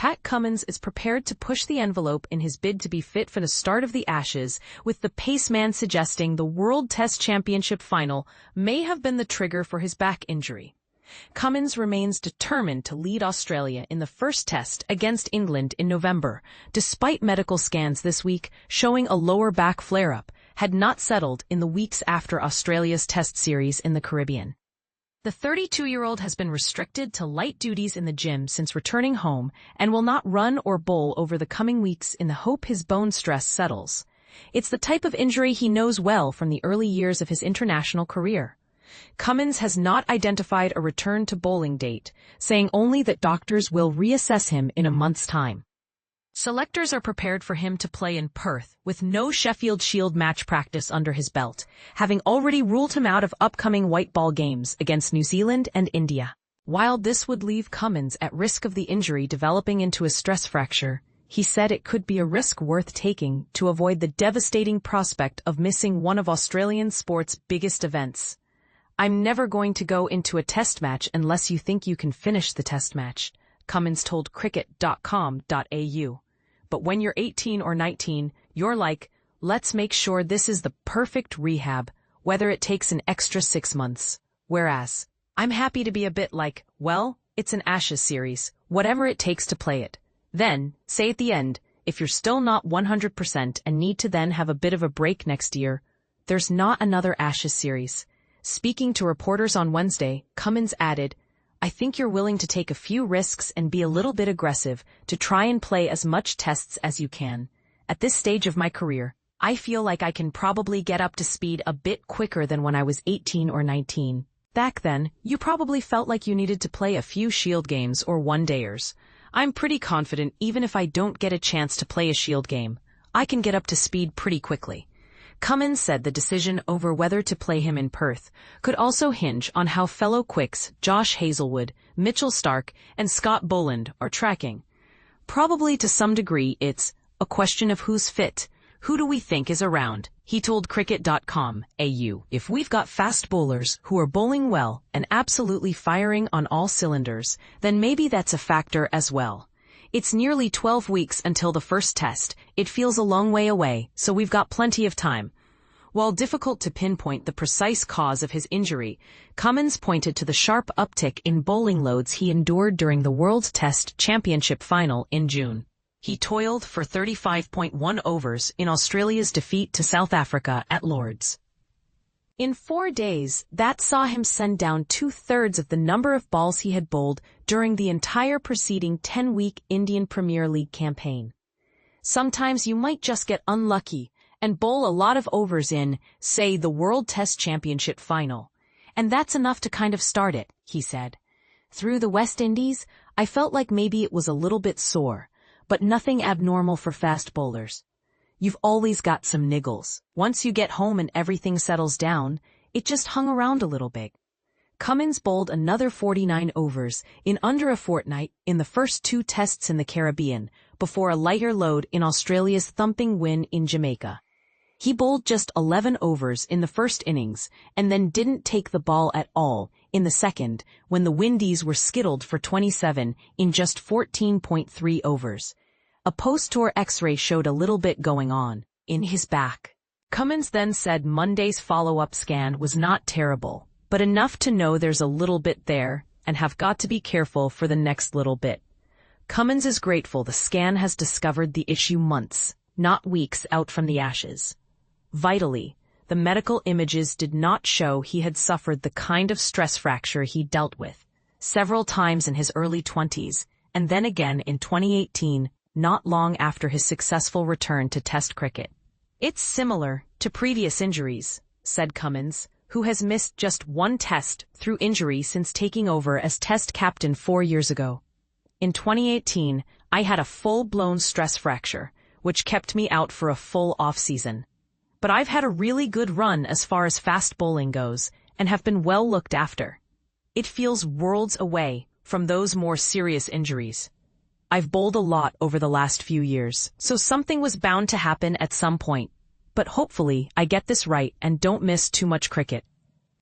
Pat Cummins is prepared to push the envelope in his bid to be fit for the start of the Ashes, with the paceman suggesting the World Test Championship final may have been the trigger for his back injury. Cummins remains determined to lead Australia in the first test against England in November, despite medical scans this week showing a lower back flare-up had not settled in the weeks after Australia's test series in the Caribbean. The 32-year-old has been restricted to light duties in the gym since returning home and will not run or bowl over the coming weeks in the hope his bone stress settles. It's the type of injury he knows well from the early years of his international career. Cummins has not identified a return to bowling date, saying only that doctors will reassess him in a month's time. Selectors are prepared for him to play in Perth, with no Sheffield Shield match practice under his belt, having already ruled him out of upcoming white ball games against New Zealand and India. While this would leave Cummins at risk of the injury developing into a stress fracture, he said it could be a risk worth taking to avoid the devastating prospect of missing one of Australian sport's biggest events. "I'm never going to go into a test match unless you think you can finish the test match," Cummins told cricket.com.au. But when you're 18 or 19, you're like, let's make sure this is the perfect rehab, whether it takes an extra 6 months. Whereas, I'm happy to be a bit like, well, it's an Ashes series, whatever it takes to play it. Then, say at the end, if you're still not 100% and need to then have a bit of a break next year, there's not another Ashes series. Speaking to reporters on Wednesday, Cummins added, "I think you're willing to take a few risks and be a little bit aggressive to try and play as much tests as you can. At this stage of my career, I feel like I can probably get up to speed a bit quicker than when I was 18 or 19. Back then, you probably felt like you needed to play a few Shield games or one-dayers. I'm pretty confident even if I don't get a chance to play a Shield game, I can get up to speed pretty quickly." Cummins said the decision over whether to play him in Perth could also hinge on how fellow Quicks Josh Hazlewood, Mitchell Starc, and Scott Boland are tracking. "Probably to some degree it's a question of who's fit. Who do we think is around?" he told cricket.com.au. "If we've got fast bowlers who are bowling well and absolutely firing on all cylinders, then maybe that's a factor as well. It's nearly 12 weeks until the first test. It feels a long way away, so we've got plenty of time." While difficult to pinpoint the precise cause of his injury, Cummins pointed to the sharp uptick in bowling loads he endured during the World Test Championship final in June. He toiled for 35.1 overs in Australia's defeat to South Africa at Lord's. In 4 days, that saw him send down 2/3 of the number of balls he had bowled during the entire preceding 10-week Indian Premier League campaign. "Sometimes you might just get unlucky and bowl a lot of overs in, say, the World Test Championship final. And that's enough to kind of start it," he said. "Through the West Indies, I felt like maybe it was a little bit sore, but nothing abnormal for fast bowlers. You've always got some niggles. Once you get home and everything settles down, it just hung around a little bit." Cummins bowled another 49 overs in under a fortnight in the first 2 tests in the Caribbean, before a lighter load in Australia's thumping win in Jamaica. He bowled just 11 overs in the first innings and then didn't take the ball at all in the second when the Windies were skittled for 27 in just 14.3 overs. A post-tour X-ray showed a little bit going on in his back. Cummins then said Monday's follow-up scan was not terrible, but enough to know there's a little bit there and have got to be careful for the next little bit. Cummins is grateful the scan has discovered the issue months, not weeks out from the Ashes. Vitally, the medical images did not show he had suffered the kind of stress fracture he dealt with several times in his early 20s, and then again in 2018, not long after his successful return to Test cricket. "It's similar to previous injuries," said Cummins, who has missed just 1 test through injury since taking over as Test captain 4 years ago. "In 2018, I had a full-blown stress fracture, which kept me out for a full off-season. But I've had a really good run as far as fast bowling goes and have been well looked after. It feels worlds away from those more serious injuries. I've bowled a lot over the last few years, so something was bound to happen at some point. But hopefully I get this right and don't miss too much cricket."